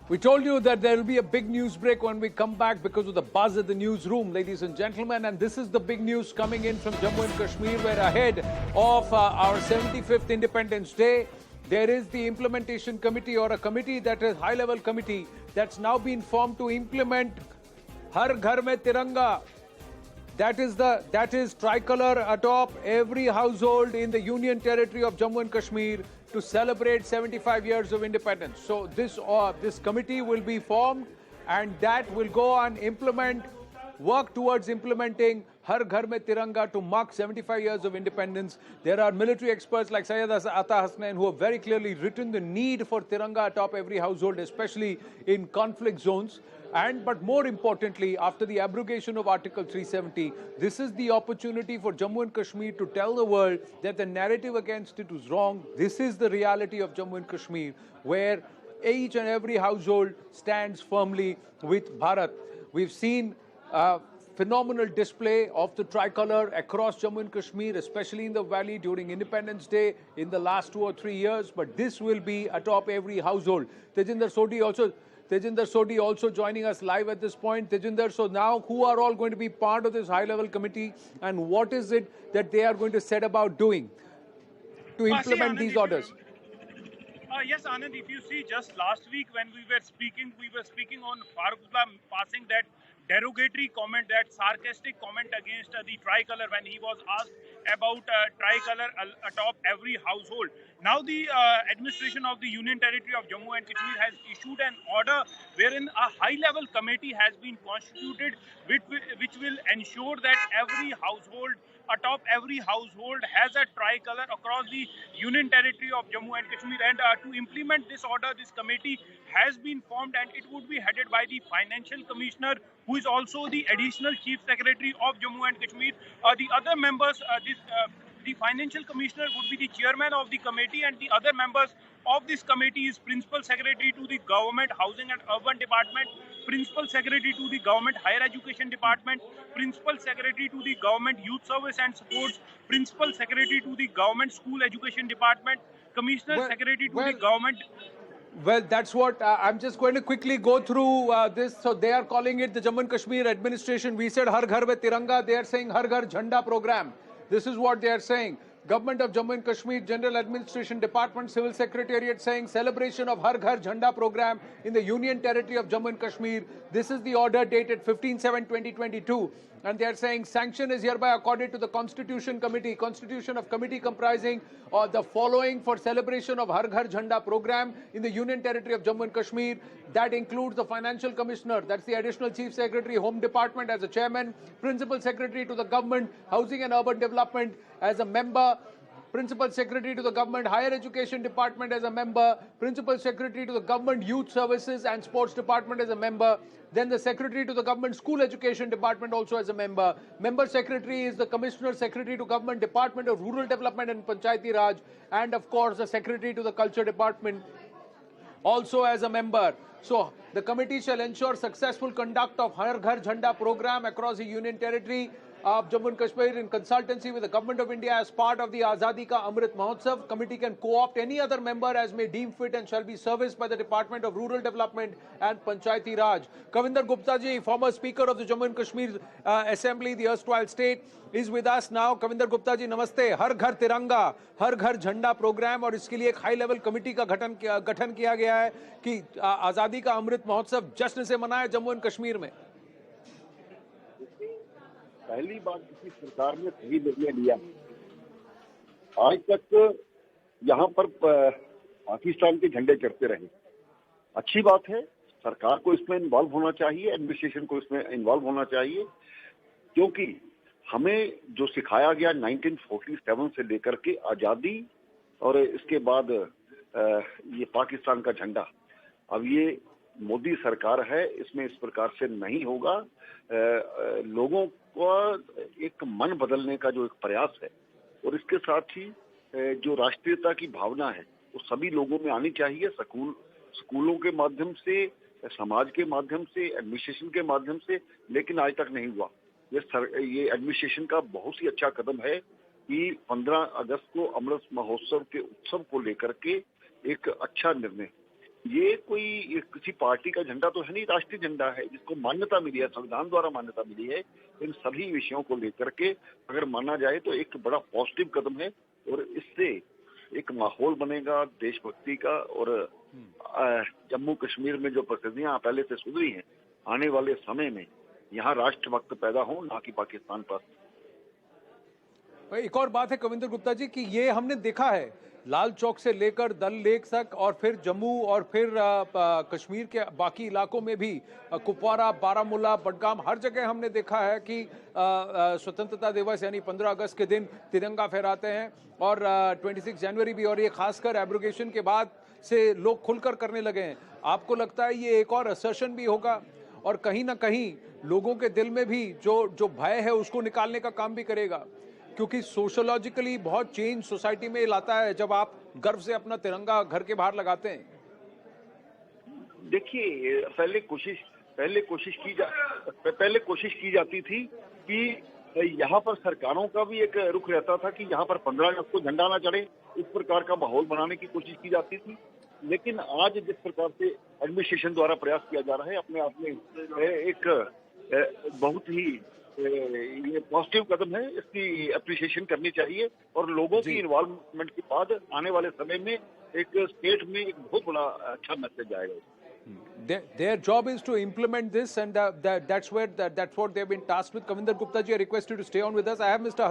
We told you that there will be a big news break when we come back because of the buzz at the newsroom, ladies and gentlemen. And this is the big news coming in from Jammu and Kashmir, where ahead of our 75th Independence Day, there is the implementation committee, or a committee that is high-level committee that's now been formed to implement Har Ghar Mein Tiranga. That is Tricolour atop every household in the Union Territory of Jammu and Kashmir to celebrate 75 years of independence. So this committee will be formed, and that will go and work towards implementing Har Ghar Mein Tiranga to mark 75 years of independence. There are military experts like Syed Ata Hasnain who have very clearly written the need for Tiranga atop every household, especially in conflict zones. But more importantly, after the abrogation of Article 370, this is the opportunity for Jammu and Kashmir to tell the world that the narrative against it was wrong. This is the reality of Jammu and Kashmir, where each and every household stands firmly with Bharat. We've seen phenomenal display of the tricolour across Jammu and Kashmir, especially in the valley during Independence Day in the last 2 or 3 years. But this will be atop every household. Tejinder Sodhi also joining us live at this point. Tejinder, so now who are all going to be part of this high-level committee, and what is it that they are going to set about doing to implement these orders? Yes, Anand, if you see, just last week when we were speaking on Farooqullah passing that derogatory comment, that sarcastic comment against the tricolour when he was asked about tricolour atop every household. Now the administration of the Union Territory of Jammu and Kashmir has issued an order wherein a high-level committee has been constituted which will ensure that atop every household has a tricolour across the Union Territory of Jammu and Kashmir. And to implement this order, this committee has been formed, and it would be headed by the Financial Commissioner, who is also the Additional Chief Secretary of Jammu and Kashmir. The other members, the Financial Commissioner would be the chairman of the committee, and the other members of this committee is Principal Secretary to the Government Housing and Urban Department, Principal Secretary to the Government Higher Education Department, Principal Secretary to the Government Youth Service and Sports, Principal Secretary to the Government School Education Department, Commissioner Secretary to the Government... Well, that's what I'm just going to quickly go through this. So they are calling it the Jammu and Kashmir administration. We said Har Ghar Mein Tiranga. They are saying Har Ghar Jhanda program. This is what they are saying. Government of Jammu and Kashmir, General Administration Department, Civil Secretariat saying celebration of Har Ghar Jhanda program in the Union Territory of Jammu and Kashmir. This is the order dated 15/7/2022. And they are saying sanction is hereby accorded to the Constitution of Committee comprising the following for celebration of Har Ghar Jhanda program in the Union Territory of Jammu and Kashmir. That includes the Financial Commissioner, that's the Additional Chief Secretary, Home Department as a chairman, Principal Secretary to the Government, Housing and Urban Development as a member, Principal Secretary to the Government Higher Education Department as a member, Principal Secretary to the Government Youth Services and Sports Department as a member, then the Secretary to the Government School Education Department also as a member. Member Secretary is the Commissioner Secretary to Government Department of Rural Development and Panchayati Raj, and of course the Secretary to the Culture Department also as a member. So the committee shall ensure successful conduct of Har Ghar Jhanda program across the Union Territory of Jammu and Kashmir in consultancy with the Government of India as part of the Azadi Ka Amrit Mahotsav. Committee can co-opt any other member as may deem fit and shall be serviced by the Department of Rural Development and Panchayati Raj. Kavinder Gupta ji, former Speaker of the Jammu and Kashmir Assembly, the erstwhile state, is with us now. Kavinder Gupta ji, namaste. Har Ghar Tiranga, Har Ghar Jhanda program और इसके लिए एक high level committee का गठन किया गया है कि आज़ादी का अमृत महोत्सव जश्न से मनाए जम्मू एंड कश्मीर में. पहली बार किसी सरकार ने सही निर्णय लिया. आज तक यहाँ पर पाकिस्तान के झंडे चढ़ते रहे. अच्छी बात है, सरकार को इसमें इन्वॉल्व होना चाहिए, एडमिनिस्ट्रेशन को इसमें इन्वॉल्व होना चाहिए, क्योंकि हमें जो सिखाया गया 1947 से लेकर के आज़ादी और इसके बाद ये पाकिस्तान का झंडा, अब ये मोदी सरकार है, इसमें इस प्रकार से नहीं होगा. लोगों को एक मन बदलने का जो एक प्रयास है और इसके साथ ही जो राष्ट्रीयता की भावना है वो सभी लोगों में आनी चाहिए. स्कूलों के माध्यम से, समाज के माध्यम से, एडमिनिस्ट्रेशन के माध्यम से, लेकिन आज तक नहीं हुआ. ये एडमिनिस्ट्रेशन का बहुत ही अच्छा कदम है कि 15 अगस्त को अमृत महोत्सव के उत्सव को लेकर के एक अच्छा निर्णय ये कोई किसी पार्टी का झंडा तो है नहीं, राष्ट्रीय झंडा है जिसको मान्यता मिली है, संविधान द्वारा मान्यता मिली है। इन सभी विषयों को लेकर के अगर माना जाए तो एक बड़ा पॉजिटिव कदम है और इससे एक माहौल बनेगा देशभक्ति का। और जम्मू कश्मीर में जो परिस्थितियां पहले से सुधरी हैं, आने वाले समय में यहाँ राष्ट्रभक्त पैदा हो, ना कि पाकिस्तान पर। एक और बात है कविंदर गुप्ता जी कि ये हमने देखा है लाल चौक से लेकर दल लेक तक और फिर जम्मू और फिर कश्मीर के बाकी इलाकों में भी कुपवारा, बारामूला, बडगाम, हर जगह हमने देखा है कि स्वतंत्रता दिवस यानी 15 अगस्त के दिन तिरंगा फहराते हैं और 26 जनवरी भी। और ये खासकर एब्रोगेशन के बाद से लोग खुलकर करने लगे हैं। आपको लगता है ये एक और असर्शन भी होगा और कहीं ना कहीं लोगों के दिल में भी जो भय है उसको निकालने का काम भी करेगा? क्योंकि सोशोलॉजिकली बहुत चेंज सोसाइटी में लाता है जब आप गर्व से अपना तिरंगा घर के बाहर लगाते हैं। देखिए, पहले कोशिश की जाती थी कि यहाँ पर सरकारों का भी एक रुख रहता था कि यहाँ पर 15 अगस्त को झंडा ना चढ़े, इस प्रकार का माहौल बनाने की कोशिश की जाती थी। लेकिन आज जिस प्रकार से एडमिनिस्ट्रेशन द्वारा प्रयास किया जा रहा है, अपने आप में एक बहुत ही ये पॉजिटिव कदम है, इसकी अप्रिसिएशन करनी चाहिए। और लोगों की इन्वॉल्वमेंट के बाद आने वाले समय में एक स्टेट में एक बहुत बड़ा अच्छा मैसेज आएगा। Their job is to implement this, and that's what they've been tasked with. Kavinder Gupta ji, I request you to stay on with us. I have Mr.